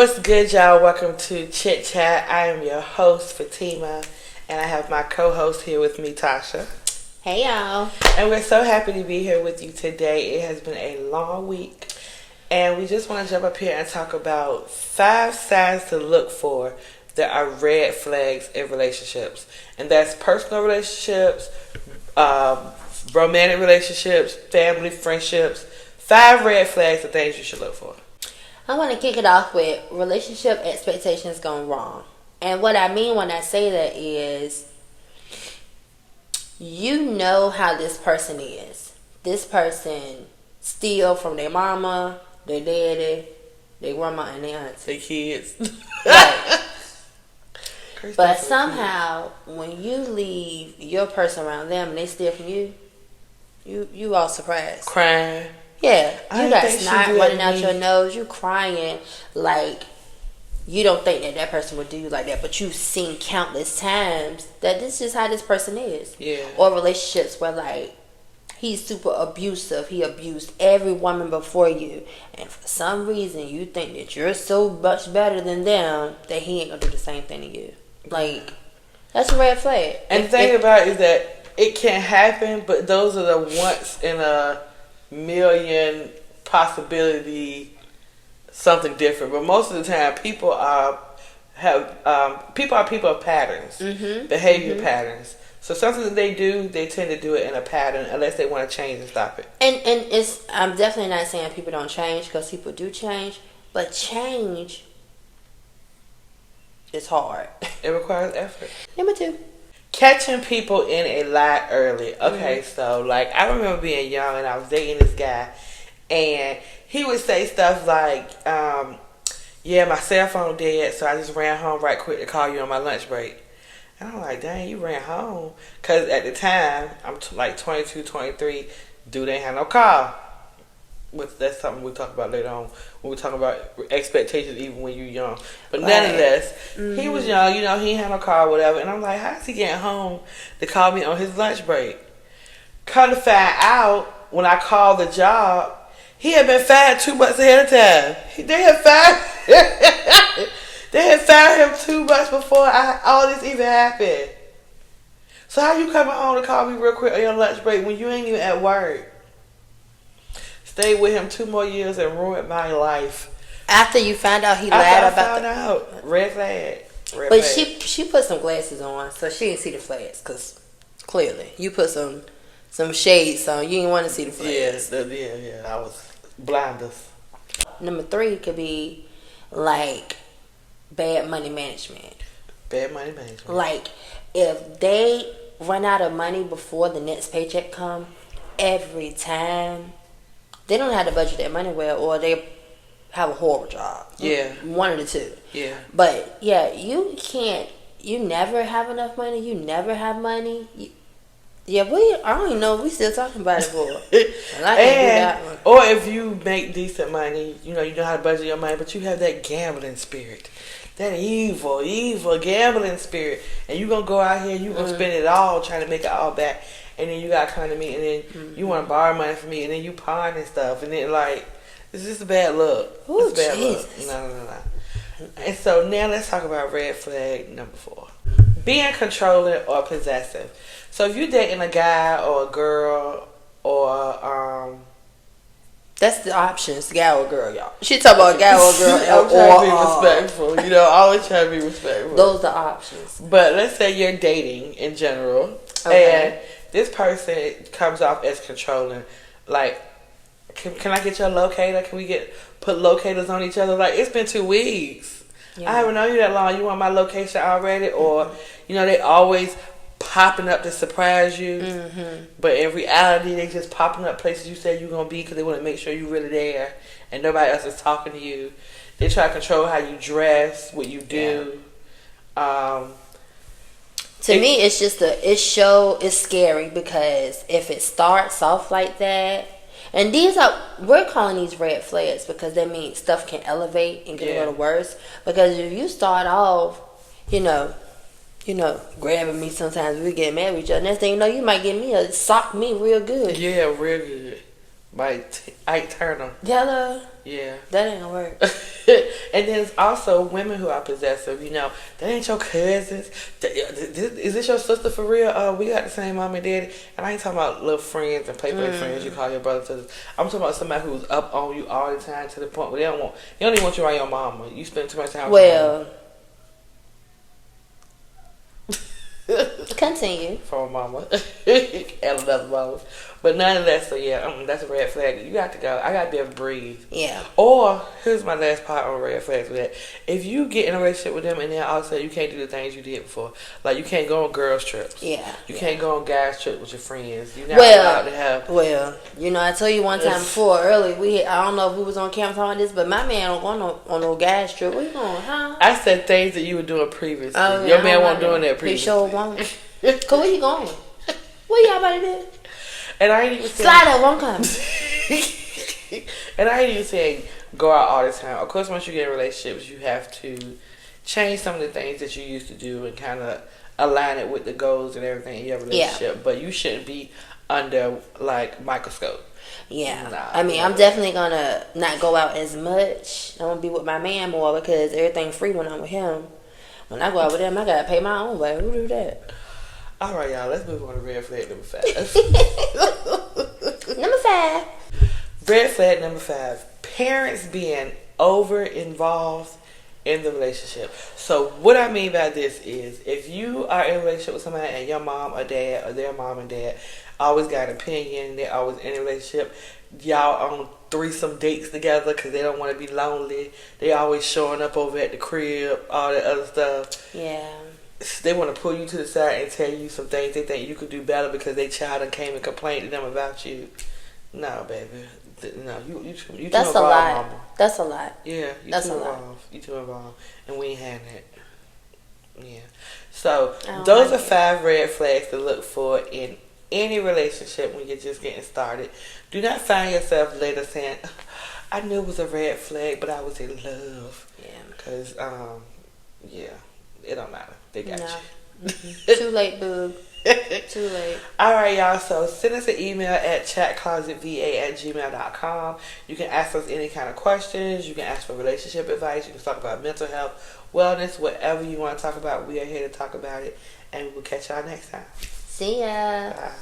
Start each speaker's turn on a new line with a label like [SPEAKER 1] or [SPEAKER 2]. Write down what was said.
[SPEAKER 1] What's good, y'all? Welcome to Chit Chat. I am your host, Fatima, and I have my co-host here with me, Tasha.
[SPEAKER 2] Hey, y'all.
[SPEAKER 1] And we're so happy to be here with you today. It has been a long week, and we just want to jump up here and talk about 5 signs to look for that are red flags in relationships. And that's personal relationships, romantic relationships, family, friendships. 5 red flags of things you should look for.
[SPEAKER 2] I want to kick it off with relationship expectations gone wrong. And what I mean when I say that is, you know how this person is. This person steal from their mama, their daddy, their grandma, and their auntie.
[SPEAKER 1] Their kids.
[SPEAKER 2] Right. But somehow, when you leave your person around them and they steal from you, you all surprised.
[SPEAKER 1] Crying.
[SPEAKER 2] Yeah, you got snot running out your nose. You crying like you don't think that person would do you like that, but you've seen countless times that this is how this person is.
[SPEAKER 1] Yeah.
[SPEAKER 2] Or relationships where like he's super abusive. He abused every woman before you, and for some reason you think that you're so much better than them that he ain't gonna do the same thing to you. Like, that's a red flag.
[SPEAKER 1] And the thing about it is that it can happen, but those are the once in a million possibility something different. But most of the time people are people of patterns, behavior patterns. So something that they do, they tend to do it in a pattern unless they want to change and stop it.
[SPEAKER 2] And it's, I'm definitely not saying people don't change, because people do change, but change is hard.
[SPEAKER 1] It requires effort.
[SPEAKER 2] Number 2,
[SPEAKER 1] catching people in a lie early. Okay, so like I remember being young and I was dating this guy, and he would say stuff like, yeah, my cell phone dead, so I just ran home right quick to call you on my lunch break. And I'm like, dang, you ran home? Because at the time, I'm like 22, 23, dude ain't have no car. That's something we'll talk about later on when we talk about expectations even when you're young. But nonetheless, he was young, he ain't had no car or whatever. And I'm like, how's he getting home to call me on his lunch break? Come to find out, when I called the job, he had been fired 2 months ahead of time. They had fired him 2 months before all this even happened. So how you coming home to call me real quick on your lunch break when you ain't even at work? Stayed with him 2 more years and ruined my life.
[SPEAKER 2] after you found out he lied about
[SPEAKER 1] found out. Red flag.
[SPEAKER 2] But she put some glasses on, so she didn't see the flags, because clearly you put some shades on. You didn't want to see the flags.
[SPEAKER 1] Yeah. I was blinders.
[SPEAKER 2] Number 3 could be like bad money management.
[SPEAKER 1] Bad money management.
[SPEAKER 2] Like if they run out of money before the next paycheck come, every time they don't have to budget their money well, or they have a horrible job.
[SPEAKER 1] Yeah.
[SPEAKER 2] One of the two.
[SPEAKER 1] Yeah.
[SPEAKER 2] But yeah, you never have enough money. You never have money. I don't even know if we still talking about it for. And I can't do that one.
[SPEAKER 1] Or if you make decent money, you know how to budget your money, but you have that gambling spirit. That evil gambling spirit. And you going to go out here and you going to spend it all trying to make it all back. And then you got to come to me and then you want to borrow money from me and then you pawn and stuff. And then like, it's just a bad look.
[SPEAKER 2] Ooh,
[SPEAKER 1] it's a bad
[SPEAKER 2] Jesus.
[SPEAKER 1] look. No. And so now let's talk about red flag number 4. Being controlling or possessive. So if you're dating a guy or a girl or
[SPEAKER 2] that's the options, guy or girl, y'all. She talking about guy or girl.
[SPEAKER 1] I'm trying to be respectful. Always trying to be respectful.
[SPEAKER 2] Those are the options.
[SPEAKER 1] But let's say you're dating in general, and this person comes off as controlling. Like, can I get your locator? Can we put locators on each other? Like, it's been 2 weeks. Yeah. I haven't known you that long. You want my location already? Or, they always popping up to surprise you. Mm-hmm. But in reality, they just popping up places you said you're going to be because they want to make sure you're really there and nobody else is talking to you. They try to control how you dress, what you do.
[SPEAKER 2] Yeah. To me, it's just it's scary, because if it starts off like that, and we're calling these red flags because that means stuff can elevate and get a little worse. Because if you start off, grabbing me sometimes, we get mad with each other. Next thing you know, you might get me sock me real good.
[SPEAKER 1] Yeah, real good. by Ike Turner.
[SPEAKER 2] Hello.
[SPEAKER 1] Yeah.
[SPEAKER 2] That ain't gonna work.
[SPEAKER 1] And then there's also women who are possessive. You know, they ain't your cousins. Is this your sister for real? We got the same mom and daddy. And I ain't talking about little friends and play friends you call your brother sisters. I'm talking about somebody who's up on you all the time to the point where they don't even want you around your mama. You spend too much time with your mama.
[SPEAKER 2] Continue.
[SPEAKER 1] From a mama. And another mama. But nonetheless, so yeah, that's a red flag. You got to go. I got to be able to breathe.
[SPEAKER 2] Yeah.
[SPEAKER 1] Or, here's my last part on red flags with that. If you get in a relationship with them and then all of a sudden you can't do the things you did before. Like, you can't go on girls' trips.
[SPEAKER 2] Yeah.
[SPEAKER 1] You can't go on guys' trips with your friends. You're not allowed to have...
[SPEAKER 2] Well, you know, I told you one time before, early, I don't know if we was on camera talking this, but my man don't go on no guys' trip. Where you going, huh?
[SPEAKER 1] I said things that you were doing previously.
[SPEAKER 2] Oh, yeah,
[SPEAKER 1] your man wasn't doing that previously.
[SPEAKER 2] He sure won't. Cause where you going? Where y'all about to do?
[SPEAKER 1] And I ain't even saying...
[SPEAKER 2] Slide up, won't come.
[SPEAKER 1] And I ain't even saying go out all the time. Of course, once you get in relationships, you have to change some of the things that you used to do and kind of align it with the goals and everything in your relationship. Yeah. But you shouldn't be under, like, microscope.
[SPEAKER 2] Yeah. Nah, I mean, I'm definitely going to not go out as much. I'm going to be with my man more because everything's free when I'm with him. When I go out with him, I got to pay my own way. Who do that?
[SPEAKER 1] All right, y'all. Let's move on to red flag number 5.
[SPEAKER 2] Number 5.
[SPEAKER 1] Red flag number 5. Parents being over-involved in the relationship. So what I mean by this is if you are in a relationship with somebody and your mom or dad or their mom and dad always got an opinion, they're always in a relationship, y'all on threesome dates together because they don't want to be lonely. They always showing up over at the crib, all that other stuff.
[SPEAKER 2] Yeah.
[SPEAKER 1] They want to pull you to the side and tell you some things they think you could do better because their child came and complained to them about you. No, baby. No, you too
[SPEAKER 2] That's
[SPEAKER 1] involved,
[SPEAKER 2] a lot.
[SPEAKER 1] mama.
[SPEAKER 2] That's a lot.
[SPEAKER 1] Yeah,
[SPEAKER 2] That's
[SPEAKER 1] too
[SPEAKER 2] a
[SPEAKER 1] involved.
[SPEAKER 2] lot.
[SPEAKER 1] You too involved. And we ain't having it. Yeah. So,
[SPEAKER 2] those
[SPEAKER 1] are 5 red flags to look for in any relationship when you're just getting started. Do not find yourself later saying, I knew it was a red flag, but I was in love.
[SPEAKER 2] Yeah.
[SPEAKER 1] Because, yeah, it don't matter. They got you.
[SPEAKER 2] Mm-hmm. Too late, boo. Too late.
[SPEAKER 1] Alright, y'all. So send us an email at chatclosetva@gmail.com. You can ask us any kind of questions. You can ask for relationship advice. You can talk about mental health, wellness, whatever you want to talk about. We are here to talk about it. And we'll catch y'all next time.
[SPEAKER 2] See ya.
[SPEAKER 1] Bye.